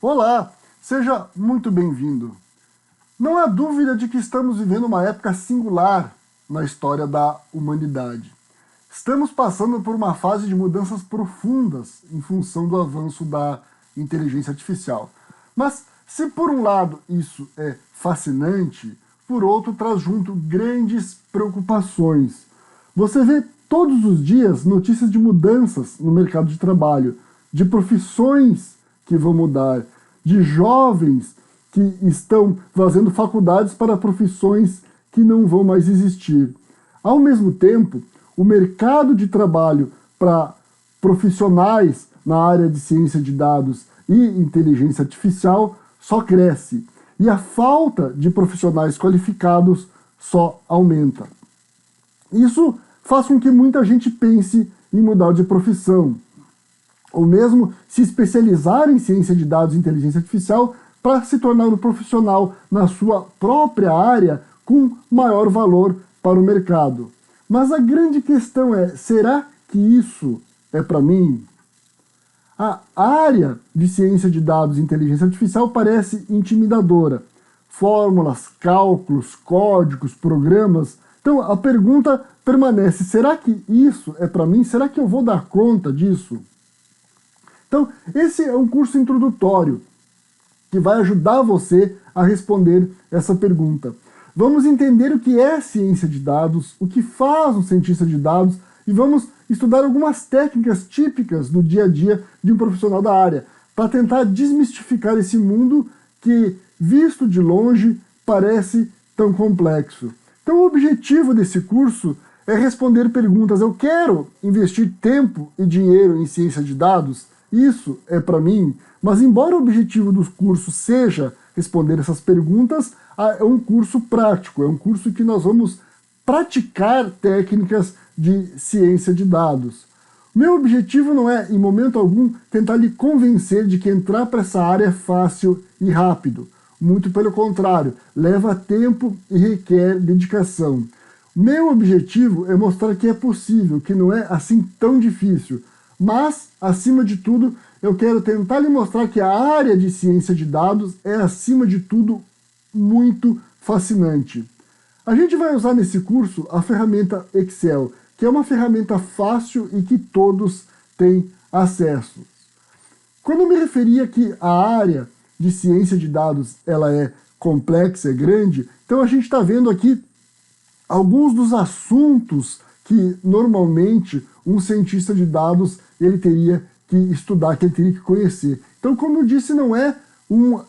Olá, seja muito bem-vindo. Não há dúvida de que estamos vivendo uma época singular na história da humanidade. Estamos passando por uma fase de mudanças profundas em função do avanço da inteligência artificial. Mas, se por um lado isso é fascinante, por outro traz junto grandes preocupações. Você vê todos os dias notícias de mudanças no mercado de trabalho, de profissões que vão mudar, de jovens que estão fazendo faculdades para profissões que não vão mais existir. Ao mesmo tempo, o mercado de trabalho para profissionais na área de ciência de dados e inteligência artificial só cresce, e a falta de profissionais qualificados só aumenta. Isso faz com que muita gente pense em mudar de profissão, ou mesmo se especializar em ciência de dados e inteligência artificial para se tornar um profissional na sua própria área com maior valor para o mercado. Mas a grande questão é, será que isso é para mim? A área de ciência de dados e inteligência artificial parece intimidadora. Fórmulas, cálculos, códigos, programas. Então a pergunta permanece, será que isso é para mim? Será que eu vou dar conta disso? Então, esse é um curso introdutório que vai ajudar você a responder essa pergunta. Vamos entender o que é ciência de dados, o que faz um cientista de dados, e vamos estudar algumas técnicas típicas do dia a dia de um profissional da área, para tentar desmistificar esse mundo que, visto de longe, parece tão complexo. Então o objetivo desse curso é responder perguntas. Eu quero investir tempo e dinheiro em ciência de dados? Isso é para mim? Mas embora o objetivo do curso seja responder essas perguntas, é um curso prático, é um curso que nós vamos praticar técnicas de ciência de dados. Meu objetivo não é, em momento algum, tentar lhe convencer de que entrar para essa área é fácil e rápido. Muito pelo contrário, leva tempo e requer dedicação. Meu objetivo é mostrar que é possível, que não é assim tão difícil. Mas, acima de tudo, eu quero tentar lhe mostrar que a área de ciência de dados é, acima de tudo, muito fascinante. A gente vai usar nesse curso a ferramenta Excel, que é uma ferramenta fácil e que todos têm acesso. Quando eu me referia que a área de ciência de dados ela é complexa, é grande, então a gente está vendo aqui alguns dos assuntos que normalmente um cientista de dados ele teria que estudar, que ele teria que conhecer. Então, como eu disse, não é um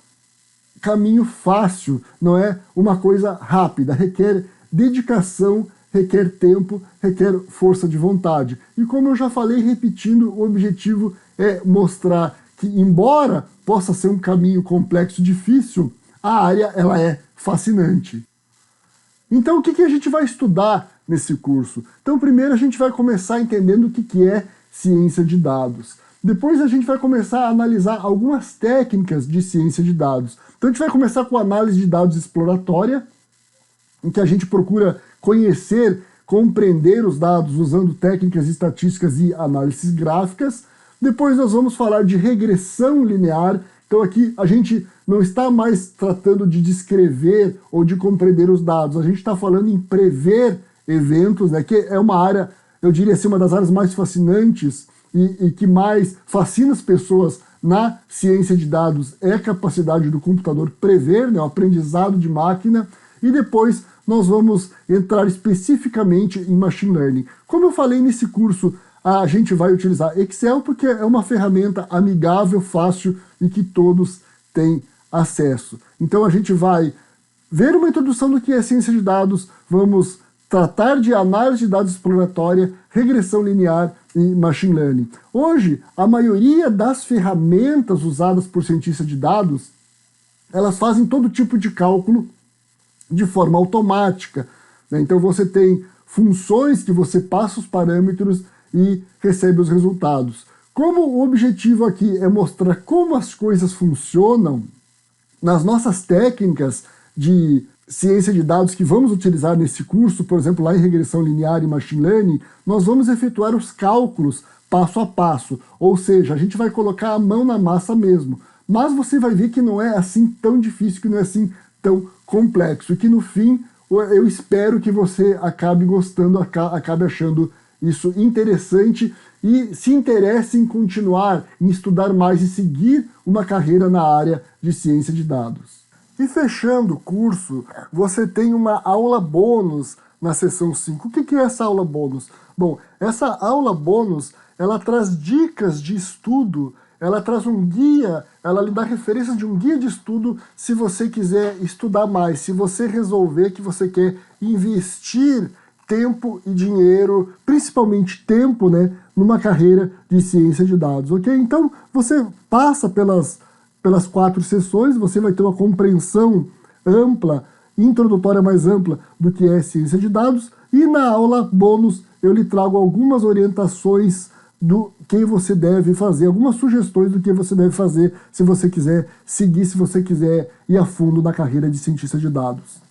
caminho fácil, não é uma coisa rápida, requer dedicação, requer tempo, requer força de vontade. E como eu já falei, repetindo, o objetivo é mostrar que, embora possa ser um caminho complexo e difícil, a área ela é fascinante. Então, o que a gente vai estudar nesse curso? Então, primeiro a gente vai começar entendendo o que é ciência de dados. Depois a gente vai começar a analisar algumas técnicas de ciência de dados. Então a gente vai começar com a análise de dados exploratória, em que a gente procura conhecer, compreender os dados usando técnicas estatísticas e análises gráficas. Depois nós vamos falar de regressão linear. Então aqui a gente não está mais tratando de descrever ou de compreender os dados, a gente está falando em prever eventos, né, que é uma área, eu diria assim, uma das áreas mais fascinantes e que mais fascina as pessoas na ciência de dados é a capacidade do computador prever, né, o aprendizado de máquina, e depois nós vamos entrar especificamente em machine learning. Como eu falei nesse curso, a gente vai utilizar Excel porque é uma ferramenta amigável, fácil e que todos têm acesso. Então a gente vai ver uma introdução do que é ciência de dados, vamos tratar de análise de dados exploratória, regressão linear e machine learning. Hoje, a maioria das ferramentas usadas por cientistas de dados, elas fazem todo tipo de cálculo de forma automática, né? Então você tem funções que você passa os parâmetros e recebe os resultados. Como o objetivo aqui é mostrar como as coisas funcionam, nas nossas técnicas de ciência de dados que vamos utilizar nesse curso, por exemplo, lá em regressão linear e machine learning, nós vamos efetuar os cálculos passo a passo, ou seja, a gente vai colocar a mão na massa mesmo. mas você vai ver que não é assim tão difícil, que não é assim tão complexo, e que no fim eu espero que você acabe gostando, acabe achando isso interessante e se interesse em continuar, em estudar mais e seguir uma carreira na área de ciência de dados. E fechando o curso, você tem uma aula bônus na seção 5. O que é essa aula bônus? Bom, essa aula bônus, ela traz dicas de estudo, ela traz um guia, ela lhe dá referência de um guia de estudo se você quiser estudar mais, se você resolver que você quer investir tempo e dinheiro, principalmente tempo, né, numa carreira de ciência de dados, ok? Então, você passa pelas 4 sessões, você vai ter uma compreensão ampla, introdutória mais ampla do que é ciência de dados, e na aula bônus eu lhe trago algumas orientações do que você deve fazer, algumas sugestões do que você deve fazer se você quiser seguir, se você quiser ir a fundo na carreira de cientista de dados.